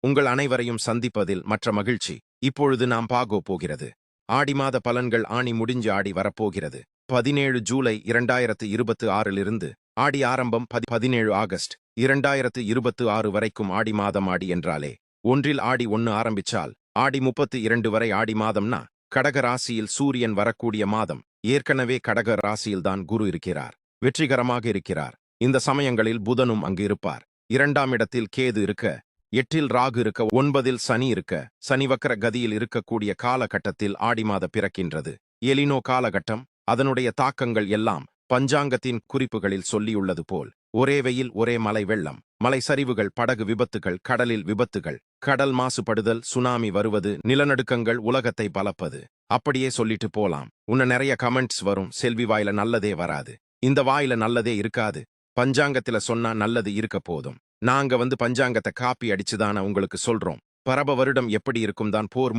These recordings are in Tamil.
உங்கள் அனைவரையும் சந்திப்பதில் மற்ற மகிழ்ச்சி. இப்பொழுது நாம் போகிறது ஆடி மாத பலன்கள். ஆணி முடிஞ்சு ஆடி வரப்போகிறது. 17 ஜூலை 2026 ஆடி ஆரம்பம். 17 ஆகஸ்ட் 2026 வரைக்கும் ஆடி மாதம். ஆடி என்றாலே ஒன்றில் ஆடி 1 ஆரம்பிச்சால் ஆடி 32 வரை ஆடி மாதம்னா கடக ராசியில் சூரியன் வரக்கூடிய மாதம். ஏற்கனவே கடக ராசியில்தான் குரு இருக்கிறார், வெற்றிகரமாக இருக்கிறார். இந்த சமயங்களில் புதனும் அங்கு இருப்பார். 2ஆம் இடத்தில் கேது இருக்க, 8இல் ராகு இருக்க, 9இல் சனி இருக்க, சனிவக்கர கதியில் இருக்கக்கூடிய காலகட்டத்தில் ஆடி மாத பிறக்கின்றது. எலினோ காலகட்டம். அதனுடைய தாக்கங்கள் எல்லாம் பஞ்சாங்கத்தின் குறிப்புகளில் சொல்லியுள்ளது போல் ஒரே வெயில், ஒரே மலை, வெள்ளம், மலை சரிவுகள், படகு விபத்துகள், கடலில் விபத்துகள், கடல் மாசுபடுதல், சுனாமி வருவது, நிலநடுக்கங்கள், உலகத்தை பலப்பது. அப்படியே சொல்லிட்டு போலாம். நிறைய கமெண்ட்ஸ் வரும், செல்வி வாயில நல்லதே வராது, இந்த வாயில நல்லதே இருக்காது, பஞ்சாங்கத்தில சொன்னா நல்லது இருக்க போதும். நாங்க பஞ்சாங்கத்தை காப்பி அடிச்சுதான உங்களுக்கு சொல்றோம். பரப வருடம் எப்படி இருக்கும் தான் போர்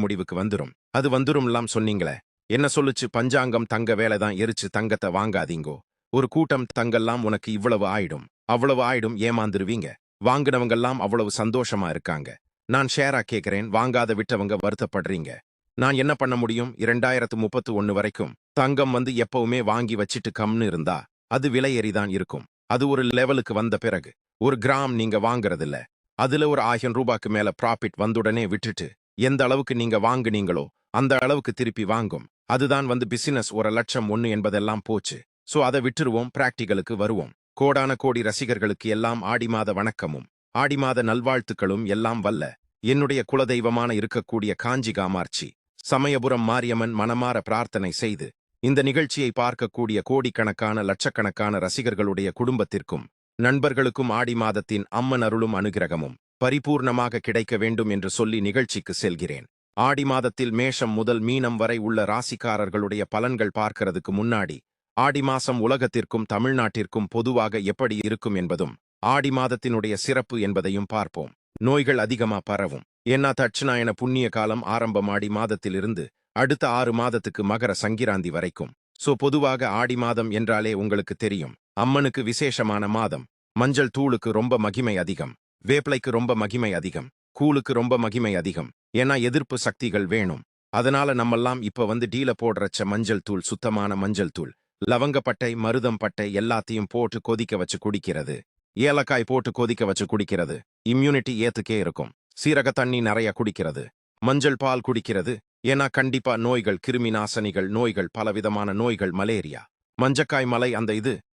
முடிவுக்கு வந்துரும். அது வந்துரும்லாம் சொன்னீங்களே, என்ன சொல்லுச்சு பஞ்சாங்கம்? தங்க வேலைதான் எரிச்சு தங்கத்தை வாங்காதீங்கோ. ஒரு கூட்டம் தங்கெல்லாம் உனக்கு இவ்வளவு ஆயிடும், அவ்வளவு ஆயிடும், ஏமாந்துருவீங்க. வாங்கினவங்கெல்லாம் அவ்வளவு சந்தோஷமா இருக்காங்க. நான் ஷேரா கேட்கிறேன், வாங்காத விட்டவங்க வருத்தப்படுறீங்க. நான் என்ன பண்ண முடியும்? 2031 வரைக்கும் தங்கம் எப்பவுமே வாங்கி வச்சிட்டு கம்னு இருந்தா அது விலை ஏறிதான் இருக்கும். அது ஒரு லெவலுக்கு வந்த பிறகு ஒரு கிராம் நீங்க வாங்குறதில்ல, அதுல ஒரு 1000 ரூபாய்க்கு மேல ப்ராஃபிட் வந்துடனே விட்டுட்டு எந்த அளவுக்கு நீங்க வாங்குனீங்களோ அந்த அளவுக்கு திருப்பி வாங்கும். அதுதான் பிசினஸ். 1,00,000 1 என்பதெல்லாம் போச்சு. சோ அதை விட்டுருவோம், பிராக்டிகலுக்கு வருவோம். கோடான கோடி ரசிகர்களுக்கு எல்லாம் ஆடி மாத வணக்கமும் ஆடி மாத நல்வாழ்த்துக்களும். எல்லாம் வல்ல என்னுடைய குலதெய்வமான இருக்கக்கூடிய காஞ்சி காமாட்சி சமயபுரம் மாரியம்மன் மனமாற பிரார்த்தனை செய்து இந்த நிகழ்ச்சியை பார்க்கக்கூடிய கோடிக்கணக்கான லட்சக்கணக்கான ரசிகர்களுடைய குடும்பத்திற்கும் நண்பர்களுக்கும் ஆடி மாதத்தின் அம்மன் அருளும் அனுகிரகமும் பரிபூர்ணமாக கிடைக்க வேண்டும் என்று சொல்லி நிகழ்ச்சிக்கு செல்கிறேன். ஆடி மாதத்தில் மேஷம் முதல் மீனம் வரை உள்ள ராசிக்காரர்களுடைய பலன்கள் பார்க்கிறதுக்கு முன்னாடி ஆடி மாசம் உலகத்திற்கும் தமிழ்நாட்டிற்கும் பொதுவாக எப்படி இருக்கும் என்பதும் ஆடி மாதத்தினுடைய சிறப்பு என்பதையும் பார்ப்போம். நோய்கள் அதிகமா பரவும். ஏன்னா தட்சிணாயன புண்ணிய காலம் ஆரம்பம் ஆடி மாதத்திலிருந்து அடுத்த 6 மாதத்துக்கு மகர சங்கிராந்தி வரைக்கும். சோ பொதுவாக ஆடி மாதம் என்றாலே உங்களுக்கு தெரியும், அம்மனுக்கு விசேஷமான மாதம். மஞ்சள் தூளுக்கு ரொம்ப மகிமை அதிகம், வேப்பிலைக்கு ரொம்ப மகிமை அதிகம், கூழுக்கு ரொம்ப மகிமை அதிகம். ஏன்னா எதிர்ப்பு சக்திகள் வேணும். அதனால நம்மெல்லாம் இப்ப டீல போடுறச்ச மஞ்சள் தூள், சுத்தமான மஞ்சள் தூள், லவங்கப்பட்டை, மருதம் பட்டை எல்லாத்தையும் போட்டு கொதிக்க வச்சு குடிக்கிறது. ஏலக்காய் போட்டு கொதிக்க வச்சு குடிக்கிறது. இம்யூனிட்டி ஏத்துக்கே இருக்கும். சீரக தண்ணி நிறைய குடிக்கிறது. மஞ்சள் பால் குடிக்கிறது. ஏன்னா கண்டிப்பா நோய்கள், கிருமி நாசனிகள், நோய்கள், பலவிதமான நோய்கள், மலேரியா, மஞ்சக்காய் மலை,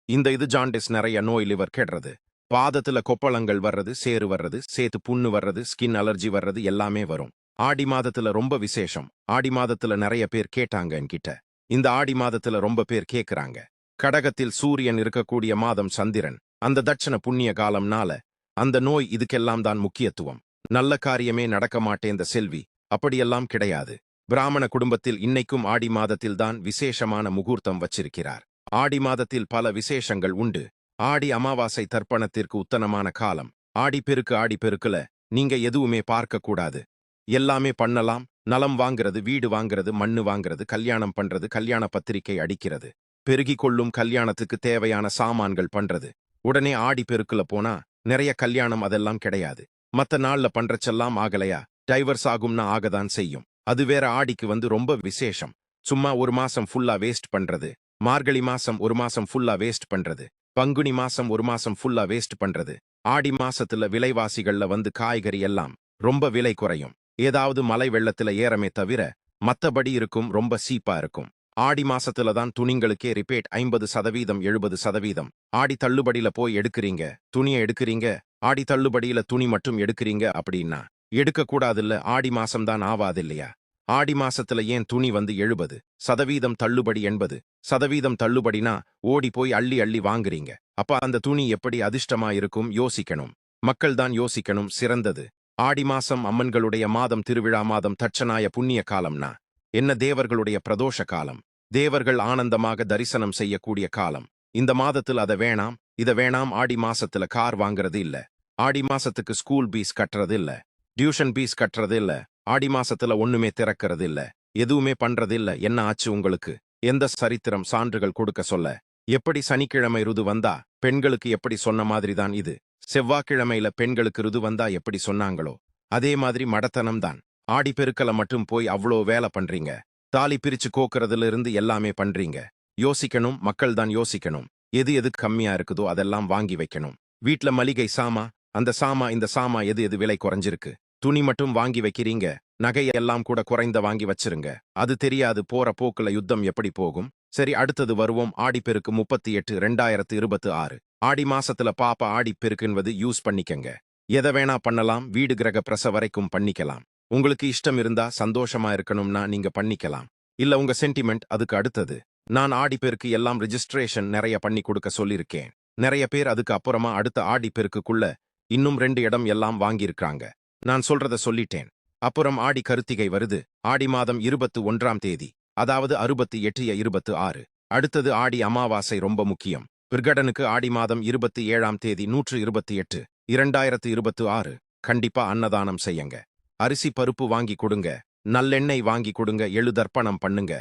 இந்த இது ஜாண்டிஸ், நிறைய நோய், லிவர் கெடுறது, பாதத்துல கொப்பளங்கள் வர்றது, சேறு வர்றது, சேத்து புண்ணு வர்றது, ஸ்கின் அலர்ஜி வர்றது எல்லாமே வரும். ஆடி மாதத்துல ரொம்ப விசேஷம். ஆடி மாதத்துல நிறைய பேர் கேட்டாங்க என்கிட்ட. இந்த ஆடி மாதத்துல ரொம்ப பேர் கேக்குறாங்க. கடகத்தில் சூரியன் இருக்கக்கூடிய மாதம் சந்திரன். அந்த தட்சண புண்ணிய காலம்னால அந்த நோய் இதுக்கெல்லாம் தான் முக்கியத்துவம். நல்ல காரியமே நடக்க மாட்டேன் செல்வி, அப்படியெல்லாம் கிடையாது. பிராமண குடும்பத்தில் இன்னைக்கும் ஆடி மாதத்தில் தான் விசேஷமான முகூர்த்தம் வச்சிருக்கிறார். ஆடி மாதத்தில் பல விசேஷங்கள் உண்டு. ஆடி அமாவாசை தர்ப்பணத்திற்கு உத்தனமான காலம். ஆடி பெருக்குல நீங்க எதுவுமே பார்க்க கூடாது, எல்லாமே பண்ணலாம். நலம் வாங்கிறது, வீடு வாங்கிறது, மண்ணு வாங்கிறது, கல்யாணம் பண்றது, கல்யாண பத்திரிகை அடிக்கிறது, பெருகி கொள்ளும் கல்யாணத்துக்கு தேவையான சாமான்கள் பண்றது. உடனே ஆடி பெருக்குல போனா நிறைய கல்யாணம், அதெல்லாம் கிடையாது. மத்த நாள்ல பண்றச்செல்லாம் ஆகலையா, டைவர்ஸ் ஆகும்னா ஆகதான் செய்யும். அது வேற. ஆடிக்கு ரொம்ப விசேஷம். சும்மா ஒரு மாசம் ஃபுல்லா வேஸ்ட் பண்றது, மார்கழி மாசம் ஒரு மாசம் ஃபுல்லா வேஸ்ட் பண்றது, பங்குனி மாசம் ஒரு மாசம் ஃபுல்லா வேஸ்ட் பண்றது. ஆடி மாசத்துல விலைவாசிகள்ல காய்கறி எல்லாம் ரொம்ப விலை குறையும். ஏதாவது மலை வெள்ளத்துல ஏறமே தவிர மத்தபடி இருக்கும், ரொம்ப சீப்பா இருக்கும். ஆடி மாசத்துல தான் துணிங்களுக்கே ரிப்பேட் 50%, 70%. ஆடி தள்ளுபடியில போய் எடுக்கிறீங்க, துணியை எடுக்கிறீங்க, ஆடி தள்ளுபடியில துணி மட்டும் எடுக்கிறீங்க அப்படின்னா எடுக்கக்கூடாதுல்ல. ஆடி மாசம்தான் ஆவாது இல்லையா? ஆடி மாசத்துல ஏன் துணி 70% தள்ளுபடி, 80% தள்ளுபடினா ஓடி போய் அள்ளி அள்ளி வாங்குறீங்க? அப்ப அந்த துணி எப்படி அதிர்ஷ்டமா இருக்கும்? யோசிக்கணும். மக்கள் தான் யோசிக்கணும். சிறந்தது ஆடி மாசம் அம்மன்களுடைய மாதம், திருவிழா மாதம், தட்சநாய புண்ணிய காலம்னா என்ன? தேவர்களுடைய பிரதோஷ காலம். தேவர்கள் ஆனந்தமாக தரிசனம் செய்யக்கூடிய காலம். இந்த மாதத்தில் அதை வேணாம், இதை வேணாம். ஆடி மாசத்துல கார் வாங்குறது இல்ல, ஆடி மாசத்துக்கு ஸ்கூல் பீஸ் கட்டுறது இல்ல, டியூஷன் பீஸ் கட்டுறது இல்ல, ஆடி மாசத்துல ஒண்ணுமே திறக்கிறது இல்ல, எதுவுமே பண்றது இல்ல. என்ன ஆச்சு உங்களுக்கு? எந்த சரித்திரம் சான்றுகள் கொடுக்க சொல்ல? எப்படி சனிக்கிழமை ருது வந்தா பெண்களுக்கு எப்படி சொன்ன மாதிரிதான் இது. செவ்வாய்க்கிழமையில பெண்களுக்கு ருது வந்தா எப்படி சொன்னாங்களோ அதே மாதிரி மடத்தனம்தான். ஆடிப்பெருக்கல மட்டும் போய் அவ்ளோ வேலை பண்றீங்க. தாலி பிரிச்சு கோக்கறதுல இருந்து எல்லாமே பண்றீங்க. யோசிக்கணும், மக்கள் தான் யோசிக்கணும். எது எது கம்மியா இருக்குதோ அதெல்லாம் வாங்கி வைக்கணும். வீட்ல மளிகை சாமா, அந்த சாமா இந்த சாமா எது எது விலை குறைஞ்சிருக்கு. துணி மட்டும் வாங்கி வைக்கிறீங்க. நகை எல்லாம் கூட குறைந்த வாங்கி வச்சிருங்க. அது தெரியாது போற போக்குல யுத்தம் எப்படி போகும். சரி, அடுத்தது வருவோம். ஆடிப்பெருக்கு 38 2026. ஆடி மாசத்துல பாப்பா ஆடிப்பெருக்குன்றது யூஸ் பண்ணிக்கங்க. எதை வேணா பண்ணலாம். வீடு கிரக பிரச வரைக்கும் பண்ணிக்கலாம். உங்களுக்கு இஷ்டம் இருந்தா சந்தோஷமா இருக்கணும்னா நீங்க பண்ணிக்கலாம். இல்ல உங்க சென்டிமெண்ட் அதுக்கு அடுத்தது. நான் ஆடிப்பெருக்கு எல்லாம் ரிஜிஸ்ட்ரேஷன் நிறைய பண்ணி கொடுக்க சொல்லியிருக்கேன். நிறைய பேர் அதுக்கு அப்புறமா அடுத்த ஆடிப்பெருக்குக்குள்ள இன்னும் 2 இடம் எல்லாம் வாங்கியிருக்காங்க. நான் சொல்றத சொல்லிட்டேன். அப்புறம் ஆடி கருத்திகை வருது. ஆடி மாதம் 21ஆம் தேதி, அதாவது 68-26. அடுத்தது ஆடி அமாவாசை, ரொம்ப முக்கியம். பிர்கடனுக்கு ஆடி மாதம் 27ஆம் தேதி 128 2026. கண்டிப்பா அன்னதானம் செய்யுங்க. அரிசி பருப்பு வாங்கி கொடுங்க. நல்லெண்ணெய் வாங்கி கொடுங்க. எள்ளு தர்ப்பணம் பண்ணுங்க.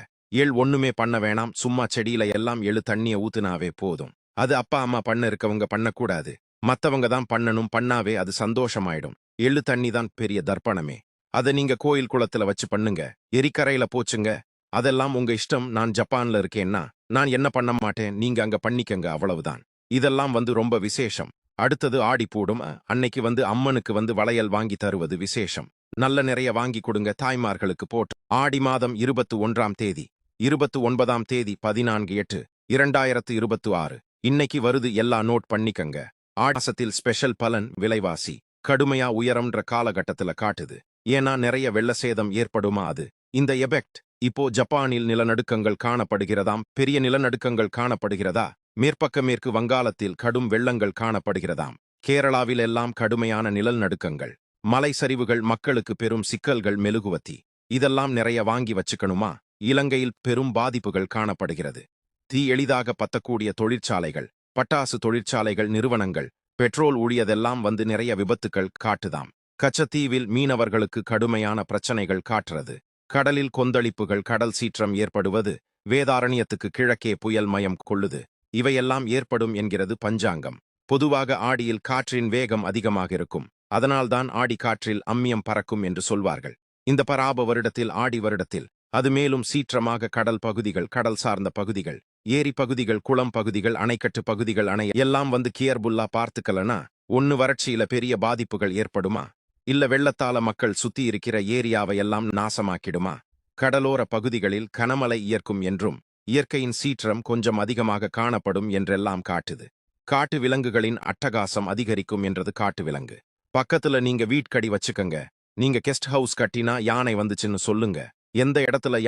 ஒண்ணுமே பண்ண வேணாம். சும்மா செடியில எல்லாம் எள்ளு தண்ணிய ஊத்துனாவே போதும். அது அப்பா அம்மா பண்ண இருக்கவங்க பண்ணக்கூடாது. மத்தவங்க தான் பண்ணணும். பண்ணாவே அது சந்தோஷமாயிடும். எள்ளு தண்ணி தான் பெரிய தர்ப்பணமே. அதை நீங்க கோயில் குளத்துல வச்சு பண்ணுங்க. எரிக்கரையில போச்சுங்க. அதெல்லாம் உங்க இஷ்டம். நான் ஜப்பான்ல இருக்கேன்னா நான் என்ன பண்ண மாட்டேன். நீங்க அங்க பண்ணிக்கங்க, அவ்வளவுதான். இதெல்லாம் ரொம்ப விசேஷம். அடுத்தது ஆடி பூடும். அன்னைக்கு அம்மனுக்கு வளையல் வாங்கி தருவது விசேஷம். நல்ல நிறைய வாங்கி கொடுங்க தாய்மார்களுக்கு போட்டு. ஆடி மாதம் 21ஆம் தேதி 29ஆம் தேதி 14/8/2026. இன்னைக்கு வருது. எல்லா நோட் பண்ணிக்கங்க. ஆடாசத்தில் ஸ்பெஷல் பலன் விலைவாசி கடுமையா உயரம்ன்ற காலகட்டத்துல காட்டுது. ஏன்னா நிறைய வெள்ள சேதம் ஏற்படுமா அது. இந்த எபெக்ட் இப்போ ஜப்பானில் நிலநடுக்கங்கள் காணப்படுகிறதாம். பெரிய நிலநடுக்கங்கள் காணப்படுகிறதா. மேற்பக்க மேற்கு வங்காளத்தில் கடும் வெள்ளங்கள் காணப்படுகிறதாம். கேரளாவில் எல்லாம் கடுமையான நிலநடுக்கங்கள், மலை சரிவுகள், மக்களுக்கு பெரும் சிக்கல்கள். மெழுகுவத்தி இதெல்லாம் நிறைய வாங்கி வச்சுக்கணுமா. இலங்கையில் பெரும் பாதிப்புகள் காணப்படுகிறது. தீ எளிதாக பத்தக்கூடிய தொழிற்சாலைகள், பட்டாசு தொழிற்சாலைகள், நிறுவனங்கள், பெட்ரோல் ஊழியதெல்லாம் நிறைய விபத்துக்கள் காட்டுதாம். கச்சத்தீவில் மீனவர்களுக்கு கடுமையான பிரச்சனைகள் காட்டுறது. கடலில் கொந்தளிப்புகள், கடல் சீற்றம் ஏற்படுவது. வேதாரண்யத்துக்கு கிழக்கே புயல் மயம் கொள்ளுது. இவையெல்லாம் ஏற்படும் என்கிறது பஞ்சாங்கம். பொதுவாக ஆடியில் காற்றின் வேகம் அதிகமாக இருக்கும். அதனால்தான் ஆடி காற்றில் அம்மியம் பறக்கும் என்று சொல்வார்கள். இந்த பராப வருடத்தில், ஆடி வருடத்தில் அது மேலும் சீற்றமாக கடல் பகுதிகள், கடல் சார்ந்த பகுதிகள், ஏரி பகுதிகள், குளம் பகுதிகள், அணைக்கட்டு பகுதிகள், அணை எல்லாம் கியர்புல்லா பார்த்துக்கலனா ஒன்னு வறட்சியில பெரிய பாதிப்புகள் ஏற்படுமா. இல்ல வெள்ளத்தால மக்கள் சுத்தி இருக்கிற ஏரியாவை எல்லாம் நாசமாக்கிடுமா. கடலோர பகுதிகளில் கனமழை இயற்கும் என்றும் இயற்கையின் சீற்றம் கொஞ்சம் அதிகமாக காணப்படும் என்றெல்லாம் காட்டுது. காட்டு விலங்குகளின் அட்டகாசம் அதிகரிக்கும் என்றது காட்டு விலங்கு. பக்கத்துல நீங்க வீட்கடி வச்சுக்கங்க. நீங்க கெஸ்ட் ஹவுஸ் கட்டினா யானை வந்துச்சுன்னு சொல்லுங்க. எந்த இடத்துல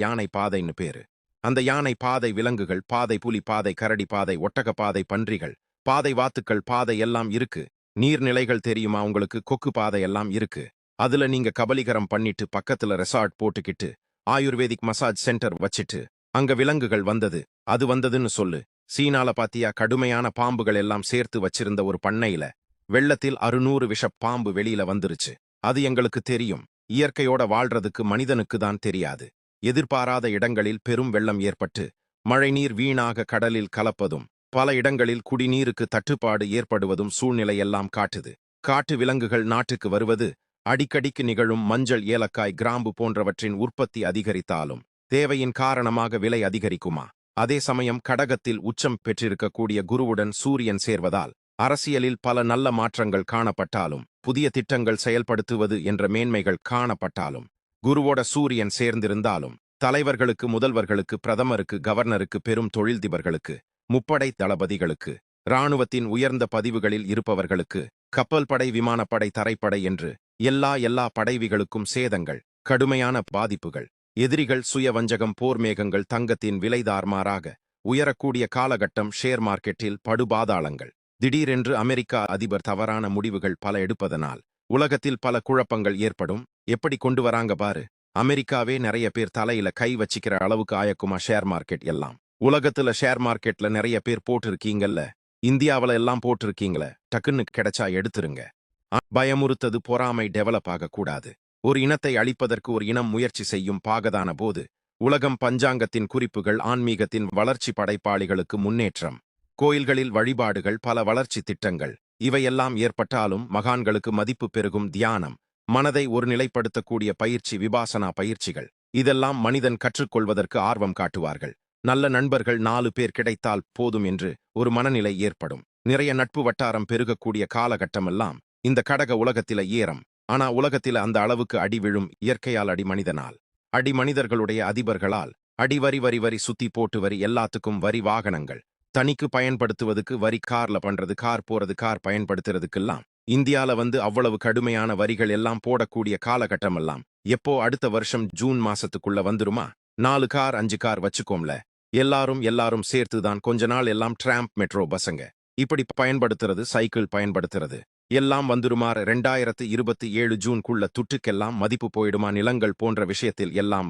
யானை பாதைன்னு பேரு. அந்த யானை பாதை விலங்குகள், பாதை புலி பாதை, கரடி பாதை, ஒட்டக பாதை, பன்றிகள் பாதை, வாத்துக்கள் பாதை எல்லாம் இருக்கு. நீர்நிலைகள் தெரியுமா உங்களுக்கு. கொக்கு பாதை எல்லாம் இருக்கு. அதுல நீங்க கபலீகரம் பண்ணிட்டு பக்கத்துல ரெசார்ட் போட்டுக்கிட்டு ஆயுர்வேதிக் மசாஜ் சென்டர் வச்சிட்டு அங்க விலங்குகள் அது வந்ததுன்னு சொல்லு. சீனால பாத்தியா, கடுமையான பாம்புகள் எல்லாம் சேர்த்து வச்சிருந்த ஒரு பண்ணையில வெள்ளத்தில் 600 விஷ பாம்பு வெளியில வந்துருச்சு. அது எங்களுக்கு தெரியும். இயற்கையோட வாழ்றதுக்கு மனிதனுக்கு தான் தெரியாது. எதிர்பாராத இடங்களில் பெரும் வெள்ளம் ஏற்பட்டு மழைநீர் வீணாக கடலில் கலப்பதும், பல இடங்களில் குடிநீருக்கு தட்டுப்பாடு ஏற்படுவதும் சூழ்நிலையெல்லாம் காட்டுது. காட்டு விலங்குகள் நாட்டுக்கு வருவது அடிக்கடிக்கு நிகழும். மஞ்சள், ஏலக்காய், கிராம்பு போன்றவற்றின் உற்பத்தி அதிகரித்தாலும் தேவையின் காரணமாக விலை அதிகரிக்குமா. அதே சமயம் கடகத்தில் உச்சம் பெற்றிருக்கக்கூடிய குருவுடன் சூரியன் சேர்வதால் அரசியலில் பல நல்ல மாற்றங்கள் காணப்பட்டாலும், புதிய திட்டங்கள் செயல்படுத்துவது என்ற மேன்மைகள் காணப்பட்டாலும், குருவோட சூரியன் சேர்ந்திருந்தாலும் தலைவர்களுக்கு, முதல்வர்களுக்கு, பிரதமருக்கு, கவர்னருக்கு, பெரும் தொழில்திபர்களுக்கு, முப்படை தளபதிகளுக்கு, இராணுவத்தின் உயர்ந்த பதிவுகளில் இருப்பவர்களுக்கு, கப்பல் படை, விமானப்படை, தரைப்படை என்று எல்லா படைவிகளுக்கும் சேதங்கள், கடுமையான பாதிப்புகள். எதிரிகள், சுய வஞ்சகம், போர் மேகங்கள், தங்கத்தின் விலைதார்மாறாக உயரக்கூடிய காலகட்டம். ஷேர் மார்க்கெட்டில் படுபாதாளங்கள். திடீரென்று அமெரிக்கா அதிபர் தவறான முடிவுகள் பல எடுப்பதனால் உலகத்தில் பல குழப்பங்கள் ஏற்படும். எப்படி கொண்டு வராங்க பாரு. அமெரிக்காவே நிறைய பேர் தலையில கை வச்சிக்கிற அளவுக்கு ஆயக்குமா ஷேர் மார்க்கெட் எல்லாம். உலகத்துல ஷேர் மார்க்கெட்ல நிறைய பேர் போட்டிருக்கீங்கல்ல. இந்தியாவில எல்லாம் போட்டிருக்கீங்கள. டக்குன்னு கிடைச்சா எடுத்துருங்க. பயமுறுத்தது, பொறாமை டெவலப் ஆகக்கூடாது. ஒரு இனத்தை அழிப்பதற்கு ஒரு இனம் முயற்சி செய்யும் பாகதான போது உலகம் பஞ்சாங்கத்தின் குறிப்புகள், ஆன்மீகத்தின் வளர்ச்சி, படைப்பாளிகளுக்கு முன்னேற்றம், கோயில்களில் வழிபாடுகள், பல வளர்ச்சி திட்டங்கள், இவையெல்லாம் ஏற்பட்டாலும் மகான்களுக்கு மதிப்பு பெருகும் தியானம், மனதை ஒருநிலைப்படுத்தக்கூடிய பயிற்சி, விபாசனா பயிற்சிகள், இதெல்லாம் மனிதன் கற்றுக்கொள்வதற்கு ஆர்வம் காட்டுவார்கள். நல்ல நண்பர்கள் 4 பேர் கிடைத்தால் போதும் என்று ஒரு மனநிலை ஏற்படும். நிறைய நட்பு வட்டாரம் பெருகக்கூடிய காலகட்டமெல்லாம் இந்த கடக உலகத்தில ஏறம். ஆனா உலகத்தில அந்த அளவுக்கு அடி விழும் இயற்கையால், அடி மனிதனால், அடி மனிதர்களுடைய அதிபர்களால், அடி வரி வரி வரி சுத்தி போட்டு வரி, எல்லாத்துக்கும் வரி, வாகனங்கள் தனிக்கு பயன்படுத்துவதுக்கு வரி, கார்ல பண்றது, கார் போறது, கார் பயன்படுத்துறதுக்கெல்லாம் இந்தியால அவ்வளவு கடுமையான வரிகள் எல்லாம் போடக்கூடிய காலகட்டமெல்லாம் எப்போ அடுத்த வருஷம் ஜூன் மாசத்துக்குள்ள வந்துருமா? 4 கார் 5 கார் வச்சுக்கோம்ல, எல்லாரும் சேர்த்துதான் கொஞ்ச நாள் எல்லாம் டிராம்ப், மெட்ரோ பஸ்ஸுங்க இப்படி பயன்படுத்துறது, சைக்கிள் பயன்படுத்துறது எல்லாம் வந்துருமாறு 2027 ஜூன்குள்ள துட்டுக்கெல்லாம் மதிப்பு போயிடுமா? நிலங்கள் போன்ற விஷயத்தில் எல்லாம்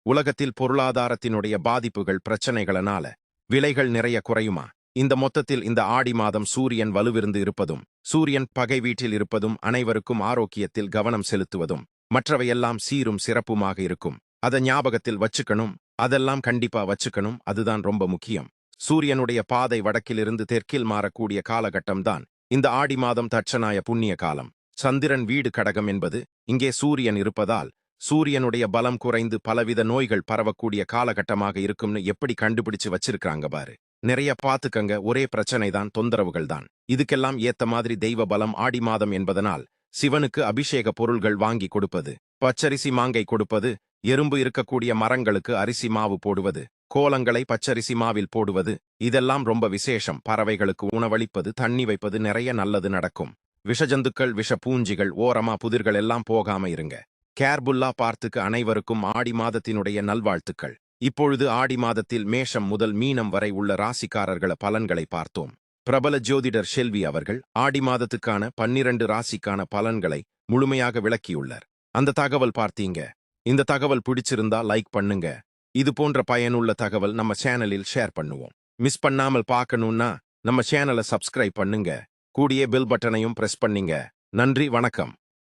உலகத்தில் பொருளாதாரத்தினுடைய பாதிப்புகள், பிரச்சனைகளனால விலைகள் நிறைய குறையுமா? இந்த மொத்தத்தில் இந்த ஆடி மாதம் சூரியன் வலுவிருந்து இருப்பதும், சூரியன் பகை வீட்டில் இருப்பதும், அனைவருக்கும் ஆரோக்கியத்தில் கவனம் செலுத்துவதும், மற்றவையெல்லாம் சீரும் சிறப்புமாக இருக்கும். அதை ஞாபகத்தில் வச்சுக்கணும். அதெல்லாம் கண்டிப்பா வச்சுக்கணும். அதுதான் ரொம்ப முக்கியம். சூரியனுடைய பாதை வடக்கிலிருந்து தெற்கில் மாறக்கூடிய காலகட்டம்தான் இந்த ஆடி மாதம், தட்சநாய புண்ணிய காலம். சந்திரன் வீடு கடகம் என்பது இங்கே சூரியன் இருப்பதால் சூரியனுடைய பலம் குறைந்து பலவித நோய்கள் பரவக்கூடிய காலகட்டமாக இருக்கும்னு எப்படி கண்டுபிடிச்சு வச்சிருக்காங்க பாரு. நிறைய பாத்துக்கங்க. ஒரே பிரச்சனைதான், தொந்தரவுகள் தான். இதுக்கெல்லாம் ஏத்த மாதிரி தெய்வ பலம் ஆடி மாதம் என்பதனால் சிவனுக்கு அபிஷேக பொருள்கள் வாங்கி கொடுப்பது, பச்சரிசி மாங்கை கொடுப்பது, எறும்பு இருக்கக்கூடிய மரங்களுக்கு அரிசி மாவு போடுவது, கோலங்களை பச்சரிசி மாவில் போடுவது, இதெல்லாம் ரொம்ப விசேஷம். பறவைகளுக்கு உணவளிப்பது, தண்ணி வைப்பது, நிறைய நல்லது நடக்கும். விஷஜந்துக்கள், விஷ பூஞ்சிகள், ஓரமா புதிர்கள் எல்லாம் போகாம இருங்க. கேர்புல்லா பார்த்துக்கு அனைவருக்கும் ஆடி மாதத்தினுடைய நல்வாழ்த்துக்கள். இப்பொழுது ஆடி மாதத்தில் மேஷம் முதல் மீனம் வரை உள்ள ராசிக்காரர்கள பலன்களை பார்த்தோம். பிரபல ஜோதிடர் ஷெல்வி அவர்கள் ஆடி மாதத்துக்கான 12 ராசிக்கான பலன்களை முழுமையாக விளக்கியுள்ளார். அந்த தகவல் பார்த்தீங்க. இந்த தகவல் பிடிச்சிருந்தா லைக் பண்ணுங்க. இது போன்ற பயனுள்ள தகவல் நம்ம சேனலில் ஷேர் பண்ணுவோம். மிஸ் பண்ணாமல் பார்க்கணும்னா நம்ம சேனலை சப்ஸ்கிரைப் பண்ணுங்க. கூடிய பெல் பட்டனையும் பிரஸ் பண்ணீங்க. நன்றி, வணக்கம்.